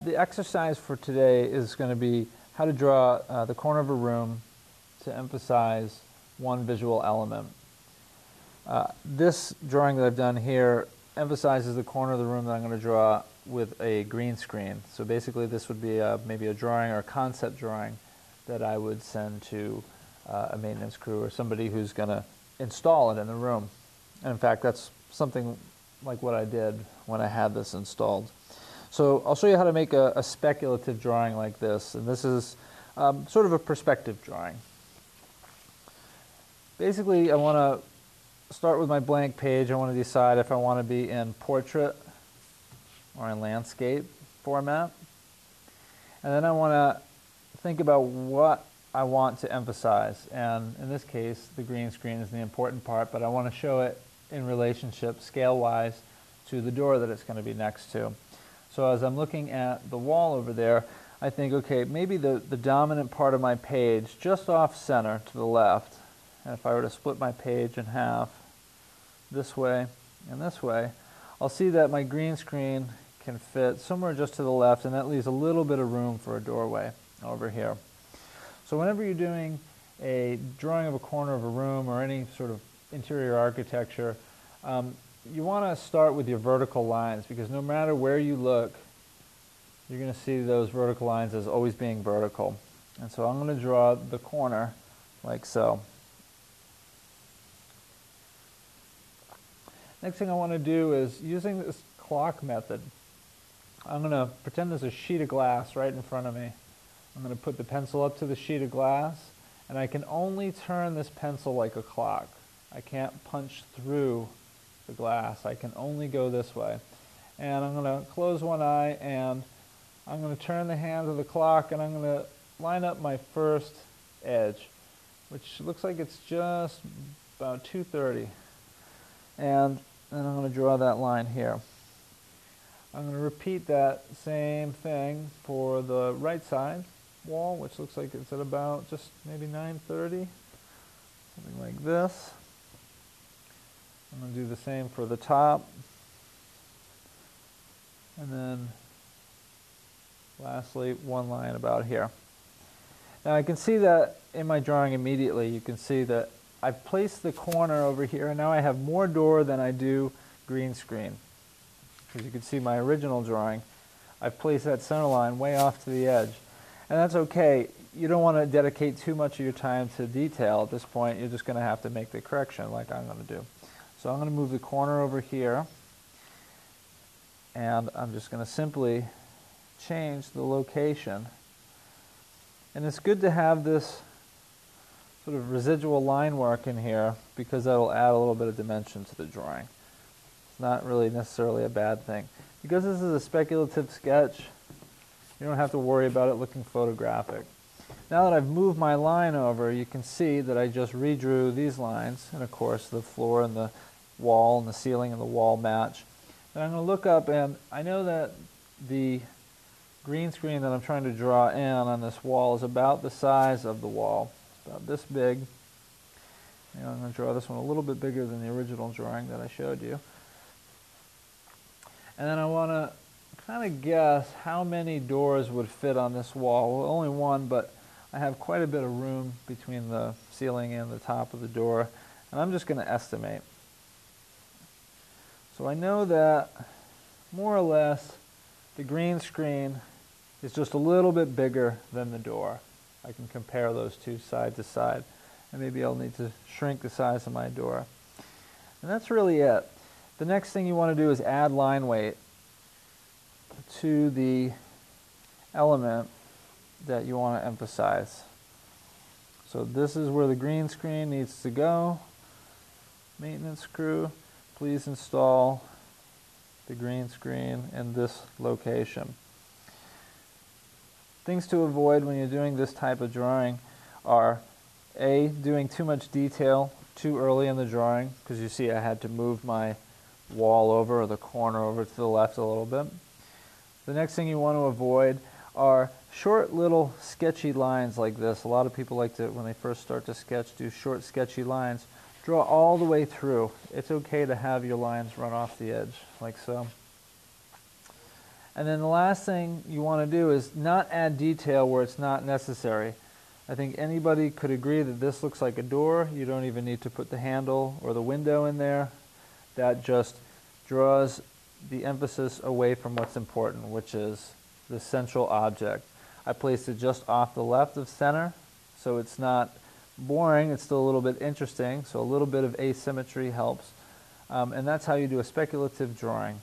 The exercise for today is going to be how to draw the corner of a room to emphasize one visual element. This drawing that I've done here emphasizes the corner of the room that I'm going to draw with a green screen. So basically this would be maybe a drawing or a concept drawing that I would send to a maintenance crew or somebody who's going to install it in the room. And in fact, that's something like what I did when I had this installed. So I'll show you how to make a speculative drawing like this. And this is sort of a perspective drawing. Basically, I want to start with my blank page. I want to decide if I want to be in portrait or in landscape format. And then I want to think about what I want to emphasize. And in this case, the green screen is the important part, but I want to show it in relationship, scale-wise, to the door that it's going to be next to. So as I'm looking at the wall over there, I think, okay, maybe the dominant part of my page, just off center to the left, and if I were to split my page in half, this way and this way, I'll see that my green screen can fit somewhere just to the left, and that leaves a little bit of room for a doorway over here. So whenever you're doing a drawing of a corner of a room or any sort of interior architecture, you want to start with your vertical lines, because no matter where you look, you're going to see those vertical lines as always being vertical. And so I'm going to draw the corner like so. Next thing I want to do is, using this clock method, I'm going to pretend there's a sheet of glass right in front of me. I'm going to put the pencil up to the sheet of glass, and I can only turn this pencil like a clock. I can't punch through the glass. I can only go this way. And I'm going to close one eye, and I'm going to turn the hands of the clock, and I'm going to line up my first edge, which looks like it's just about 2:30. And then I'm going to draw that line here. I'm going to repeat that same thing for the right side wall, which looks like it's at about just maybe 9:30, something like this. I'm going to do the same for the top. And then lastly, one line about here. Now I can see that in my drawing immediately. You can see that I've placed the corner over here, and now I have more door than I do green screen. As you can see my original drawing, I've placed that center line way off to the edge. And that's okay. You don't want to dedicate too much of your time to detail at this point. You're just going to have to make the correction like I'm going to do. So I'm going to move the corner over here, and I'm just going to simply change the location. And it's good to have this sort of residual line work in here, because that'll add a little bit of dimension to the drawing. It's not really necessarily a bad thing. Because this is a speculative sketch, you don't have to worry about it looking photographic. Now that I've moved my line over, you can see that I just redrew these lines, and of course the floor and the wall and the ceiling and the wall match. And I'm going to look up, and I know that the green screen that I'm trying to draw in on this wall is about the size of the wall. It's about this big. And I'm going to draw this one a little bit bigger than the original drawing that I showed you. And then I want to kind of guess how many doors would fit on this wall. Well, only one, but I have quite a bit of room between the ceiling and the top of the door, and I'm just going to estimate. So I know that more or less the green screen is just a little bit bigger than the door. I can compare those two side to side, and maybe I'll need to shrink the size of my door. And that's really it. The next thing you want to do is add line weight to the element that you want to emphasize. So this is where the green screen needs to go. Maintenance crew, please install the green screen in this location. Things to avoid when you're doing this type of drawing are A, doing too much detail too early in the drawing, because you see I had to move my wall over, or the corner over to the left a little bit. The next thing you want to avoid are short little sketchy lines like this. A lot of people like to, when they first start to sketch, do short sketchy lines. Draw all the way through. It's okay to have your lines run off the edge, like so. And then the last thing you want to do is not add detail where it's not necessary. I think anybody could agree that this looks like a door. You don't even need to put the handle or the window in there. That just draws the emphasis away from what's important, which is the central object. I placed it just off the left of center, so it's not boring, it's still a little bit interesting, so a little bit of asymmetry helps. And that's how you do a speculative drawing.